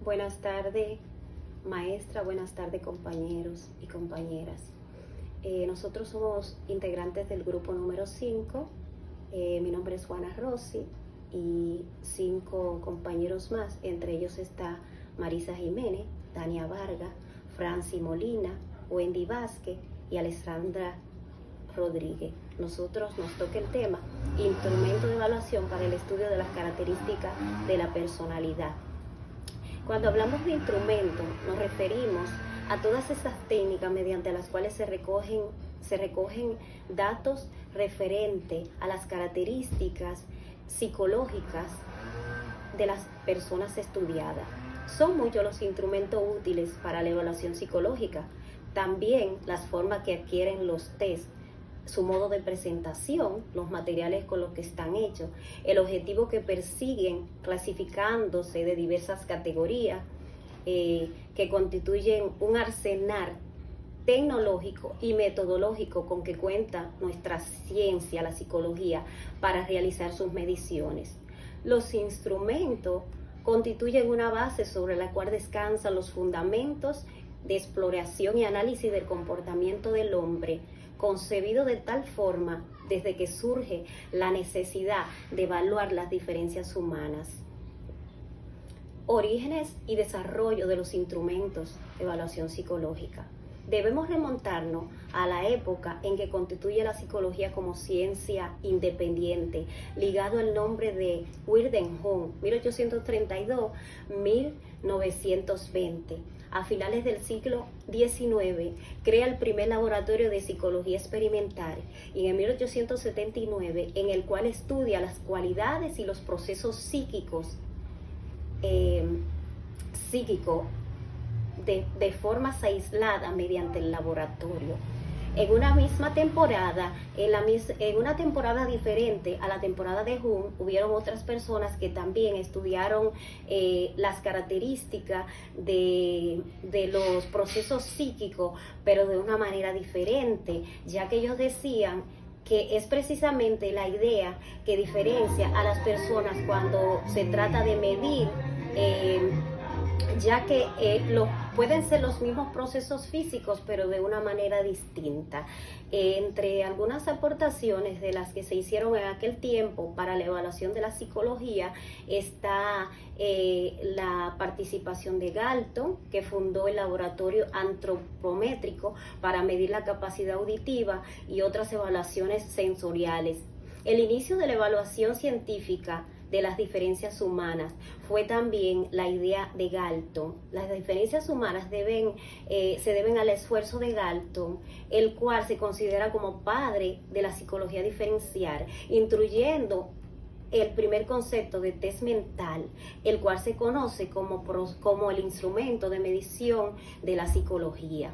Buenas tardes, maestra, buenas tardes, compañeros y compañeras. Nosotros somos integrantes del grupo número 5. Mi nombre es Juana Rossi y 5 compañeros más. Entre ellos está Marisa Jiménez, Tania Vargas, Franci Molina, Wendy Vázquez y Alessandra Rodríguez. Nosotros nos toca el tema instrumento de evaluación para el estudio de las características de la personalidad. Cuando hablamos de instrumento, nos referimos a todas esas técnicas mediante las cuales se recogen datos referentes a las características psicológicas de las personas estudiadas. Son muchos los instrumentos útiles para la evaluación psicológica. También las formas que adquieren los test, su modo de presentación, los materiales con los que están hechos, el objetivo que persiguen clasificándose de diversas categorías que constituyen un arsenal tecnológico y metodológico con que cuenta nuestra ciencia, la psicología, para realizar sus mediciones. Los instrumentos constituyen una base sobre la cual descansan los fundamentos de exploración y análisis del comportamiento del hombre, concebido de tal forma desde que surge la necesidad de evaluar las diferencias humanas. Orígenes y desarrollo de los instrumentos de evaluación psicológica. Debemos remontarnos a la época en que constituye la psicología como ciencia independiente, ligado al nombre de Wiedenhoff, 1832-1920. A finales del siglo XIX, crea el primer laboratorio de psicología experimental y en 1879, en el cual estudia las cualidades y los procesos psíquicos de formas aisladas mediante el laboratorio. En una misma temporada, en una temporada diferente a la temporada de Jung, hubieron otras personas que también estudiaron las características de los procesos psíquicos, pero de una manera diferente, ya que ellos decían que es precisamente la idea que diferencia a las personas cuando se trata de medir, ya que pueden ser los mismos procesos físicos, pero de una manera distinta. Entre algunas aportaciones de las que se hicieron en aquel tiempo para la evaluación de la psicología está la participación de Galton, que fundó el laboratorio antropométrico para medir la capacidad auditiva y otras evaluaciones sensoriales. El inicio de la evaluación científica de las diferencias humanas fue también la idea de Galton. Las diferencias humanas se deben al esfuerzo de Galton, el cual se considera como padre de la psicología diferencial, instruyendo el primer concepto de test mental, el cual se conoce como el instrumento de medición de la psicología.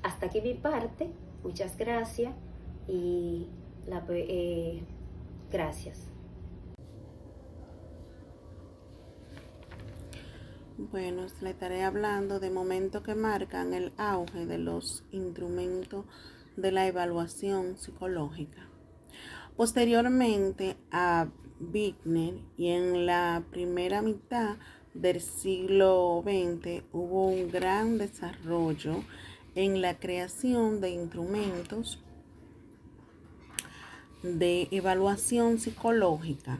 Hasta aquí mi parte. Muchas gracias y gracias. Bueno, le estaré hablando de momentos que marcan el auge de los instrumentos de la evaluación psicológica. Posteriormente a Wigner y en la primera mitad del siglo XX hubo un gran desarrollo en la creación de instrumentos de evaluación psicológica,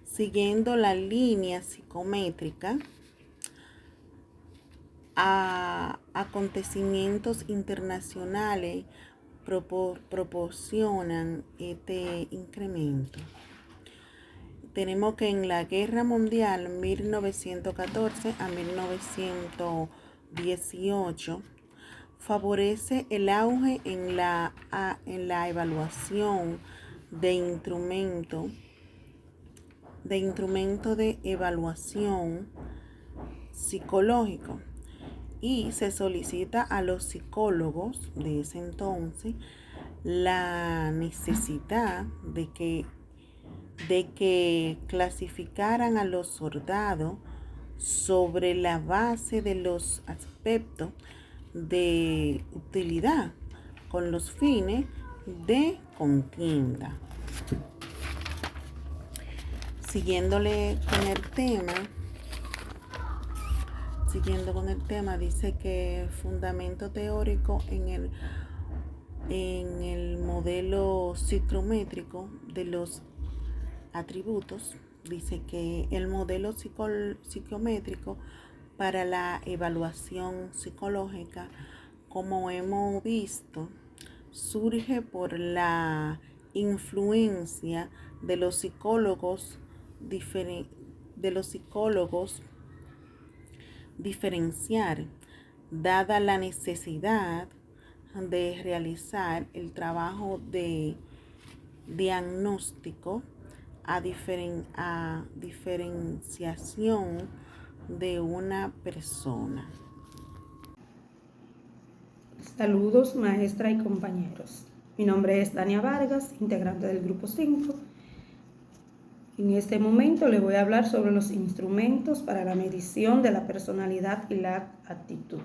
siguiendo la línea psicométrica a acontecimientos internacionales proporcionan este incremento. Tenemos que en la Guerra Mundial 1914 a 1918 favorece el auge en la evaluación de instrumento de evaluación psicológico, y se solicita a los psicólogos de ese entonces la necesidad de que clasificaran a los soldados sobre la base de los aspectos de utilidad con los fines de contienda. Siguiéndole con el tema, siguiendo con el tema, dice que fundamento teórico en el modelo psicométrico de los atributos. Dice que el modelo psicométrico para la evaluación psicológica, como hemos visto, surge por la influencia de los psicólogos diferenciar, dada la necesidad de realizar el trabajo de diagnóstico a diferenciación de una persona. Saludos, maestra y compañeros. Mi nombre es Dania Vargas, integrante del Grupo 5. En este momento le voy a hablar sobre los instrumentos para la medición de la personalidad y la actitud.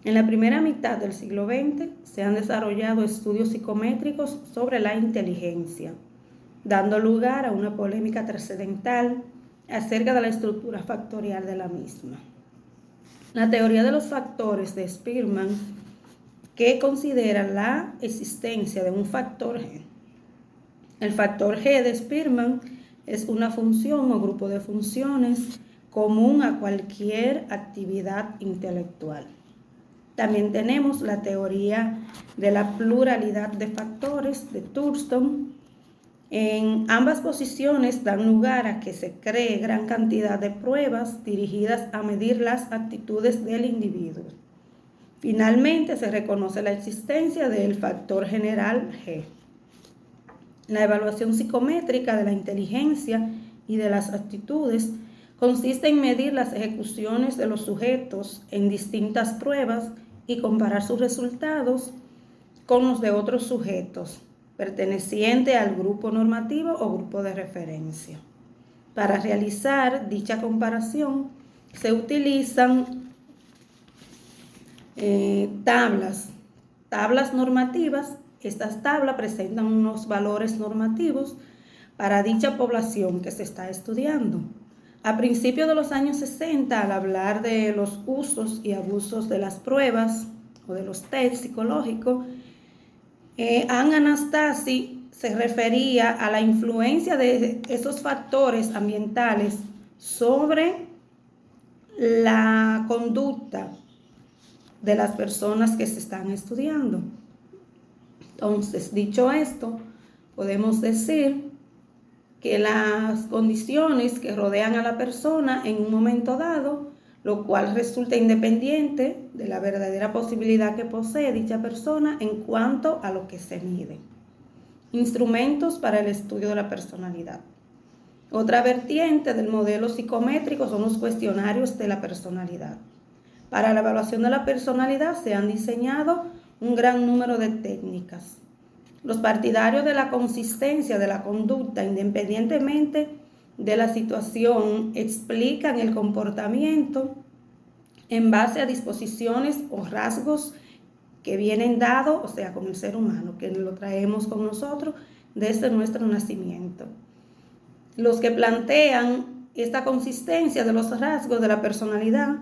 En la primera mitad del siglo XX se han desarrollado estudios psicométricos sobre la inteligencia, dando lugar a una polémica trascendental acerca de la estructura factorial de la misma. La teoría de los factores de Spearman, que considera la existencia de un factor G. El factor G de Spearman es una función o grupo de funciones común a cualquier actividad intelectual. También tenemos la teoría de la pluralidad de factores de Thurston. En ambas posiciones dan lugar a que se cree gran cantidad de pruebas dirigidas a medir las actitudes del individuo. Finalmente, se reconoce la existencia del factor general G. La evaluación psicométrica de la inteligencia y de las actitudes consiste en medir las ejecuciones de los sujetos en distintas pruebas y comparar sus resultados con los de otros sujetos perteneciente al grupo normativo o grupo de referencia. Para realizar dicha comparación se utilizan tablas normativas. Estas tablas presentan unos valores normativos para dicha población que se está estudiando. A principios de los años 60, al hablar de los usos y abusos de las pruebas o de los test psicológicos, Anne Anastasi se refería a la influencia de esos factores ambientales sobre la conducta de las personas que se están estudiando. Entonces, dicho esto, podemos decir que las condiciones que rodean a la persona en un momento dado, lo cual resulta independiente de la verdadera posibilidad que posee dicha persona en cuanto a lo que se mide. Instrumentos para el estudio de la personalidad. Otra vertiente del modelo psicométrico son los cuestionarios de la personalidad. Para la evaluación de la personalidad se han diseñado un gran número de técnicas. Los partidarios de la consistencia de la conducta, independientemente de la situación, explican el comportamiento en base a disposiciones o rasgos que vienen dados, o sea, con el ser humano, que lo traemos con nosotros desde nuestro nacimiento. Los que plantean esta consistencia de los rasgos de la personalidad,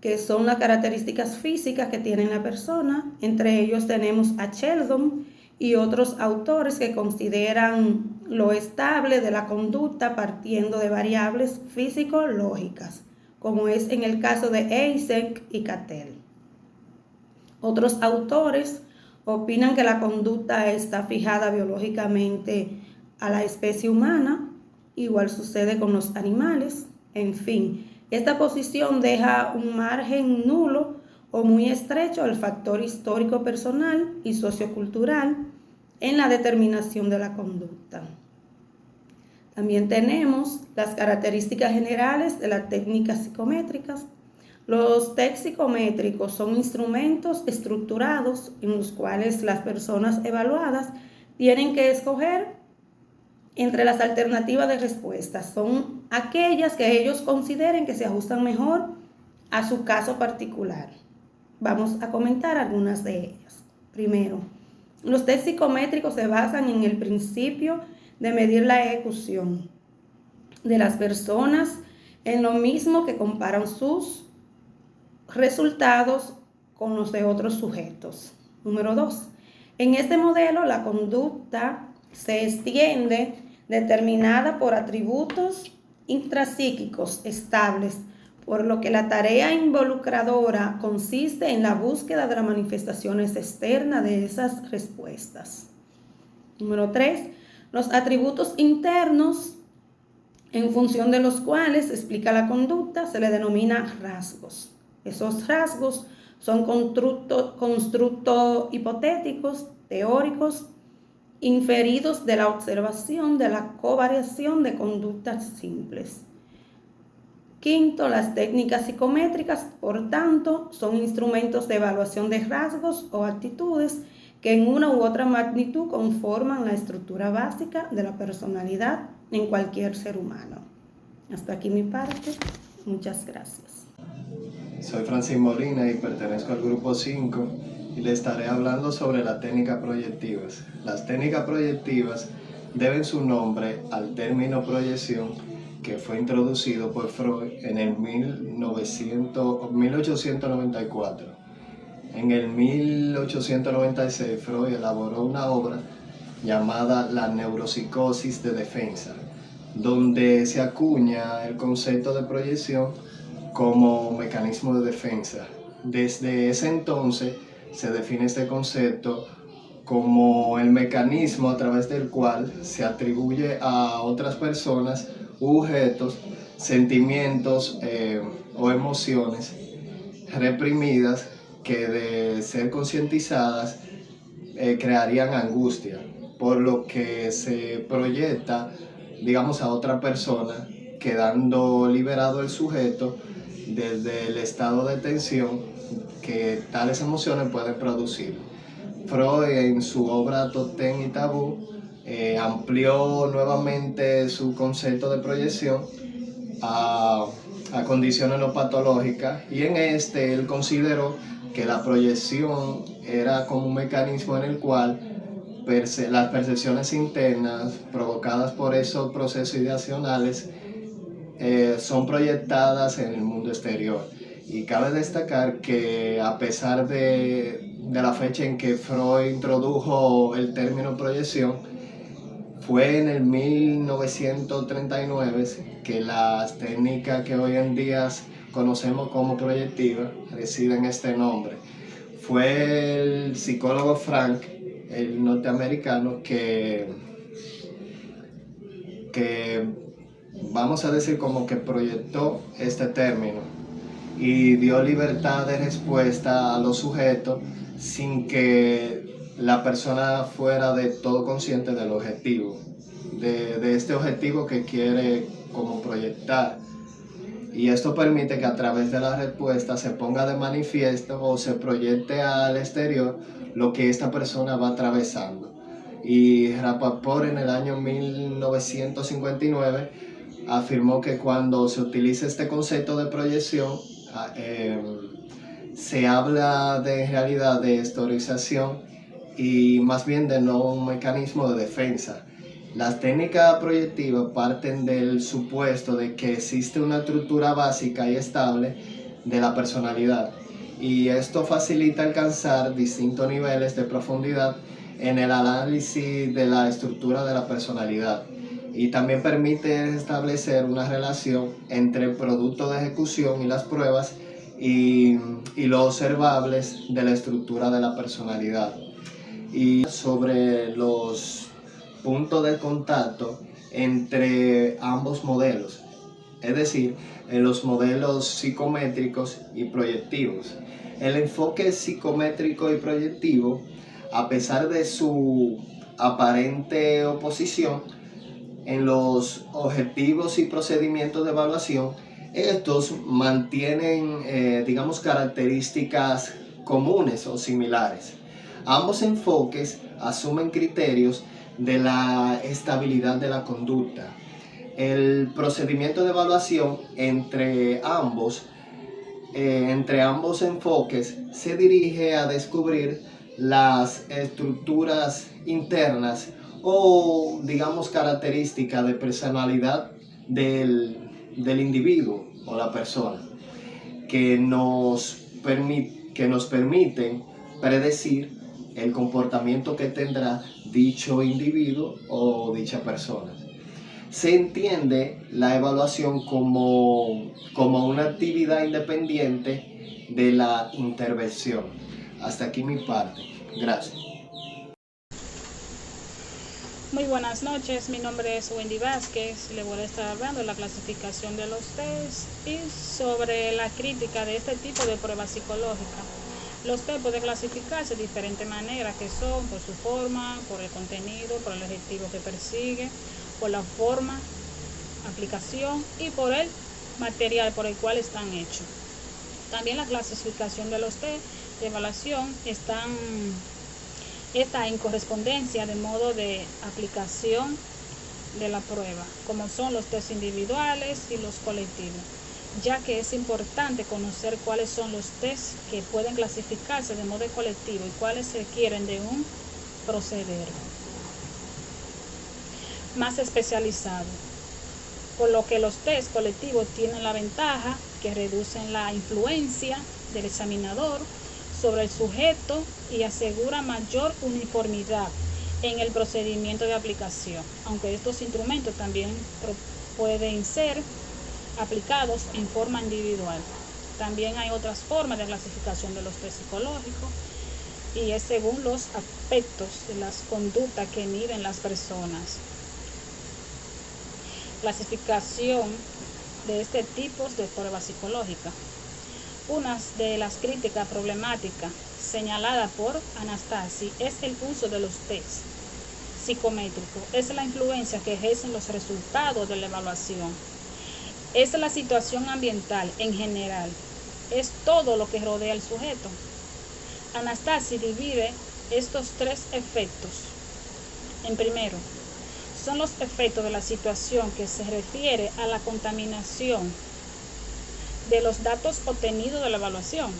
que son las características físicas que tiene la persona, entre ellos tenemos a Sheldon y otros autores que consideran lo estable de la conducta partiendo de variables físico-lógicas, como es en el caso de Eysenck y Cattell. Otros autores opinan que la conducta está fijada biológicamente a la especie humana, igual sucede con los animales. En fin, esta posición deja un margen nulo o muy estrecho al factor histórico personal y sociocultural en la determinación de la conducta. También tenemos las características generales de las técnicas psicométricas. Los tests psicométricos son instrumentos estructurados en los cuales las personas evaluadas tienen que escoger entre las alternativas de respuestas. Son aquellas que ellos consideren que se ajustan mejor a su caso particular. Vamos a comentar algunas de ellas. Primero, los test psicométricos se basan en el principio de medir la ejecución de las personas en lo mismo que comparan sus resultados con los de otros sujetos. Número 2. En este modelo, la conducta se extiende determinada por atributos intrapsíquicos estables, por lo que la tarea involucradora consiste en la búsqueda de las manifestaciones externas de esas respuestas. Número 3. Los atributos internos, en función de los cuales se explica la conducta, se le denomina rasgos. Esos rasgos son constructos hipotéticos, teóricos, inferidos de la observación de la covariación de conductas simples. Quinto, las técnicas psicométricas, por tanto, son instrumentos de evaluación de rasgos o actitudes que en una u otra magnitud conforman la estructura básica de la personalidad en cualquier ser humano. Hasta aquí mi parte. Muchas gracias. Soy Francis Molina y pertenezco al grupo 5 y le estaré hablando sobre las técnicas proyectivas. Las técnicas proyectivas deben su nombre al término proyección, que fue introducido por Freud en el 1894. En el 1896, Freud elaboró una obra llamada La neuropsicosis de defensa, donde se acuña el concepto de proyección como mecanismo de defensa. Desde ese entonces se define este concepto como el mecanismo a través del cual se atribuye a otras personas, objetos, sentimientos o emociones reprimidas que de ser concientizadas crearían angustia, por lo que se proyecta, digamos, a otra persona, quedando liberado el sujeto desde el estado de tensión que tales emociones pueden producir. Freud, en su obra Totén y Tabú, amplió nuevamente su concepto de proyección a condiciones no patológicas, y en este él consideró que la proyección era como un mecanismo en el cual las percepciones internas provocadas por esos procesos ideacionales son proyectadas en el mundo exterior. Y cabe destacar que a pesar de la fecha en que Freud introdujo el término proyección, fue en el 1939 que las técnicas que hoy en día conocemos como proyectivas reciben este nombre. Fue el psicólogo Frank, el norteamericano, que vamos a decir como que proyectó este término y dio libertad de respuesta a los sujetos sin que la persona fuera de todo consciente del objetivo, de este objetivo que quiere como proyectar. Y esto permite que a través de la respuesta se ponga de manifiesto o se proyecte al exterior lo que esta persona va atravesando. Y Rapaport en el año 1959 afirmó que cuando se utiliza este concepto de proyección, se habla en realidad de historización y más bien de no un mecanismo de defensa. Las técnicas proyectivas parten del supuesto de que existe una estructura básica y estable de la personalidad, y esto facilita alcanzar distintos niveles de profundidad en el análisis de la estructura de la personalidad, y también permite establecer una relación entre el producto de ejecución y las pruebas y los observables de la estructura de la personalidad. Y sobre los puntos de contacto entre ambos modelos, es decir, en los modelos psicométricos y proyectivos. El enfoque psicométrico y proyectivo, a pesar de su aparente oposición en los objetivos y procedimientos de evaluación, estos mantienen, digamos, características comunes o similares. Ambos enfoques asumen criterios de la estabilidad de la conducta. El procedimiento de evaluación entre ambos enfoques se dirige a descubrir las estructuras internas o, digamos, características de personalidad del individuo o la persona. que nos permiten predecir el comportamiento que tendrá dicho individuo o dicha persona. Se entiende la evaluación como una actividad independiente de la intervención. Hasta aquí mi parte. Gracias. Muy buenas noches, mi nombre es Wendy Vázquez, le voy a estar hablando de la clasificación de los test y sobre la crítica de este tipo de pruebas psicológicas. Los test pueden clasificarse de diferentes maneras, que son por su forma, por el contenido, por el objetivo que persigue, por la forma, aplicación y por el material por el cual están hechos. También la clasificación de los test de evaluación está en correspondencia de modo de aplicación de la prueba, como son los test individuales y los colectivos, ya que es importante conocer cuáles son los test que pueden clasificarse de modo colectivo y cuáles se requieren de un proceder más especializado. Por lo que los test colectivos tienen la ventaja que reducen la influencia del examinador sobre el sujeto y asegura mayor uniformidad en el procedimiento de aplicación, aunque estos instrumentos también pueden ser aplicados en forma individual. También hay otras formas de clasificación de los test psicológicos y es según los aspectos de las conductas que miden las personas. Clasificación de este tipo de prueba psicológica. Una de las críticas problemáticas señalada por Anastasi es el uso de los test psicométricos. Es la influencia que ejercen los resultados de la evaluación. Es la situación ambiental en general. Es todo lo que rodea al sujeto. Anastasi divide estos tres efectos. En primero, son los efectos de la situación que se refiere a la contaminación de los datos obtenidos de la evaluación.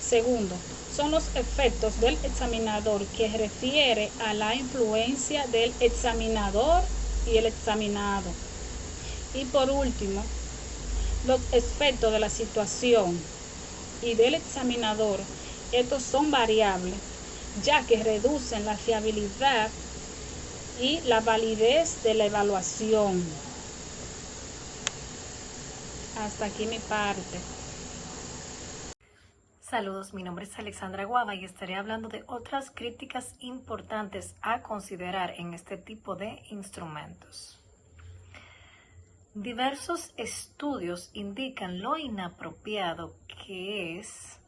Segundo, son los efectos del examinador que refiere a la influencia del examinador y el examinado. Y por último, los efectos de la situación y del examinador. Estos son variables, ya que reducen la fiabilidad y la validez de la evaluación. Hasta aquí mi parte. Saludos, mi nombre es Alexandra Guava y estaré hablando de otras críticas importantes a considerar en este tipo de instrumentos. Diversos estudios indican lo inapropiado que es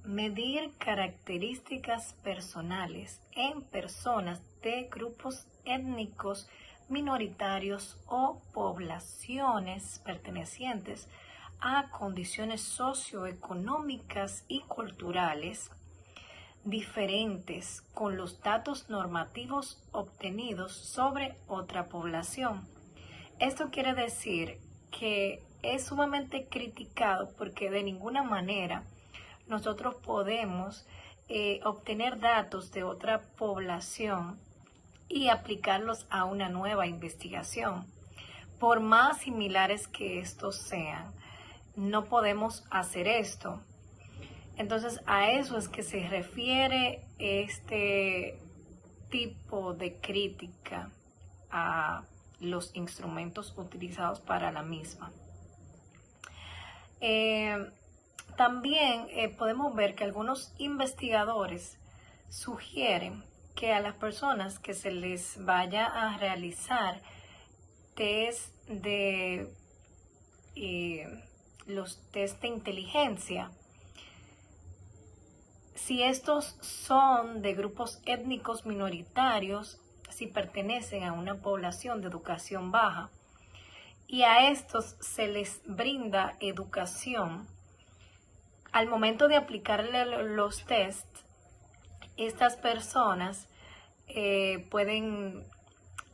medir características personales en personas de grupos étnicos minoritarios o poblaciones pertenecientes a condiciones socioeconómicas y culturales diferentes con los datos normativos obtenidos sobre otra población. Esto quiere decir que es sumamente criticado porque de ninguna manera nosotros podemos obtener datos de otra población y aplicarlos a una nueva investigación. Por más similares que estos sean, no podemos hacer esto. Entonces, a eso es que se refiere este tipo de crítica a los instrumentos utilizados para la misma. También podemos ver que algunos investigadores sugieren que a las personas que se les vaya a realizar test de los test de inteligencia, si estos son de grupos étnicos minoritarios, si pertenecen a una población de educación baja, y a estos se les brinda educación, al momento de aplicarle los tests, estas personas pueden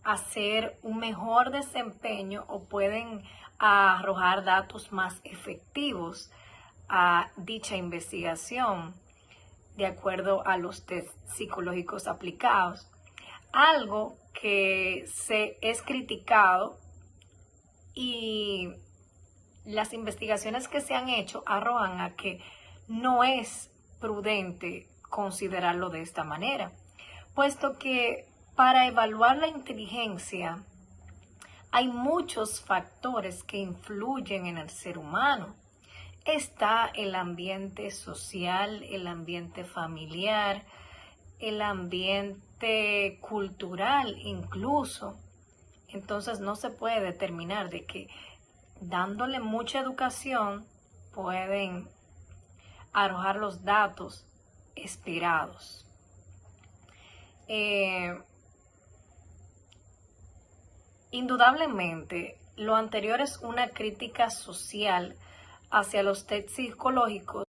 hacer un mejor desempeño o pueden arrojar datos más efectivos a dicha investigación de acuerdo a los test psicológicos aplicados. Algo que es criticado y las investigaciones que se han hecho arrojan a que no es prudente considerarlo de esta manera, puesto que para evaluar la inteligencia hay muchos factores que influyen en el ser humano. Está el ambiente social, el ambiente familiar, el ambiente cultural incluso. Entonces no se puede determinar de que dándole mucha educación pueden arrojar los datos esperados. Indudablemente, lo anterior es una crítica social hacia los test psicológicos